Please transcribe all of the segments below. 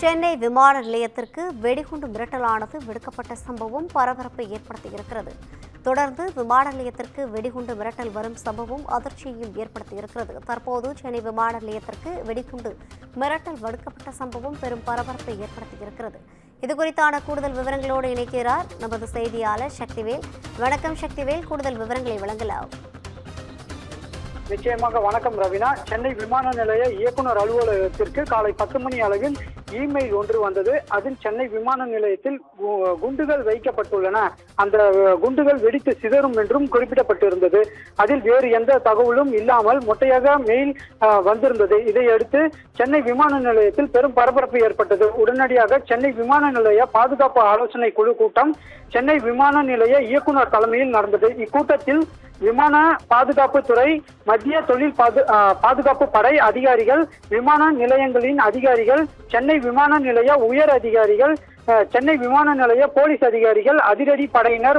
சென்னை விமான நிலையத்திற்கு வெடிகுண்டு மிரட்டலானது விடுக்கப்பட்ட சம்பவம் பரபரப்பை ஏற்படுத்தியிருக்கிறது. தொடர்ந்து விமான நிலையத்திற்கு வெடிகுண்டு மிரட்டல் வரும் சம்பவம் அதிர்ச்சியையும் ஏற்படுத்தியிருக்கிறது. தற்போது சென்னை விமான நிலையத்திற்கு வெடிகுண்டு மிரட்டல் விடுக்கப்பட்ட சம்பவம் பெரும் பரபரப்பை ஏற்படுத்தியிருக்கிறது. இதுகுறித்தான கூடுதல் விவரங்களோடு இணைக்கிறார் நமது செய்தியாளர் சக்திவேல். வணக்கம் சக்திவேல், கூடுதல் விவரங்களை வழங்கலாம். நிச்சயமாக வணக்கம் ரவினா. சென்னை விமான நிலைய இயக்குநர் அலுவலகத்திற்கு காலை 10 மணி அளவில் இமெயில் ஒன்று வந்தது. அதில் சென்னை விமான நிலையத்தில் குண்டுகள் வைக்கப்பட்டுள்ளன, அந்த குண்டுகள் வெடித்து சிதறும் என்றும் குறிப்பிடப்பட்டிருந்தது. அதில் வேறு எந்த தகவலும் இல்லாமல் மொட்டையாக மெயில் வந்திருந்தது. இதையடுத்து சென்னை விமான நிலையத்தில் பெரும் பரபரப்பு ஏற்பட்டது. உடனடியாக சென்னை விமான நிலைய பாதுகாப்பு ஆலோசனை குழு கூட்டம் சென்னை விமான நிலைய இயக்குநர் தலைமையில் நடந்தது. இக்கூட்டத்தில் விமான பாதுகாப்பு துறை, மத்திய தொழில் பாதுகாப்பு படை அதிகாரிகள், விமான நிலையங்களின் அதிகாரிகள், சென்னை விமான நிலைய உயர் அதிகாரிகள், சென்னை விமான நிலைய போலீஸ் அதிகாரிகள், அதிரடி படையினர்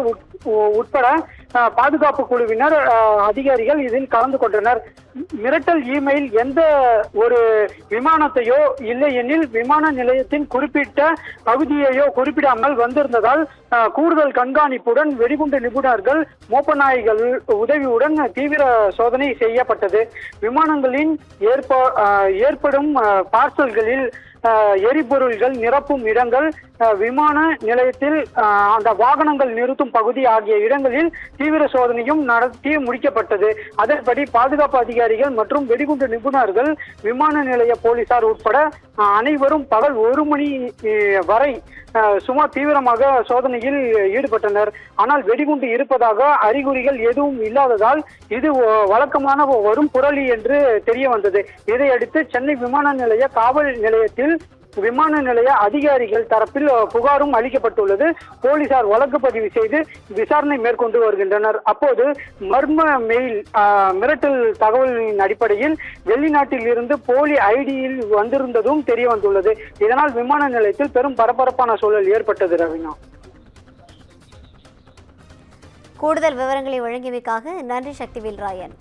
உட்பட பாதுகாப்பு குழுவினர் அதிகாரிகள் இதில் கலந்து கொண்டனர். மிரட்டல் இமெயில் எந்த ஒரு விமானத்தையோ இல்லை எனில் விமான நிலையத்தின் குறிப்பிட்ட பகுதியையோ குறிப்பிடாமல் வந்திருந்ததால் கூடுதல் கண்காணிப்புடன் வெடிகுண்டு நிபுணர்கள் மோப்பநாய்கள் உதவியுடன் தீவிர சோதனை செய்யப்பட்டது. விமானங்களின் ஏற்படும் பார்சல்களில் எரிபொருள்கள் நிரப்பும் இடங்கள், விமான நிலையத்தில் அந்த வாகனங்கள் நிறுத்தும் பகுதி ஆகிய இடங்களில் தீவிர சோதனையும் நடத்தி முடிக்கப்பட்டது. அதன்படி பாதுகாப்பு அதிகாரிகள் மற்றும் வெடிகுண்டு நிபுணர்கள், விமான நிலைய போலீசார் உட்பட அனைவரும் பகல் 1 மணி வரை சுமார் தீவிரமாக சோதனையில் ஈடுபட்டனர். ஆனால் வெடிகுண்டு இருப்பதாக அறிகுறிகள் எதுவும் இல்லாததால் இது வழக்கமான வரும் புரளி என்று தெரிய வந்தது. இதையடுத்து சென்னை விமான நிலைய காவல் நிலையத்தில் விமான நிலைய அதிகாரிகள் தரப்பில் புகாரும் அளிக்கப்பட்டுள்ளது. போலீசார் வழக்கு பதிவு செய்து விசாரணை மேற்கொண்டு வருகின்றனர். அப்போது மர்ம மெயில் மிரட்டல் தகவலின் அடிப்படையில் வெளிநாட்டில் இருந்து போலி ஐடியில் வந்திருந்ததும் தெரிய வந்துள்ளது. இதனால் விமான நிலையத்தில் பெரும் பரபரப்பான சூழல் ஏற்பட்டது. ரவினா, கூடுதல் விவரங்களை வழங்கியமைக்காக நன்றி சக்திவேல் ராயன்.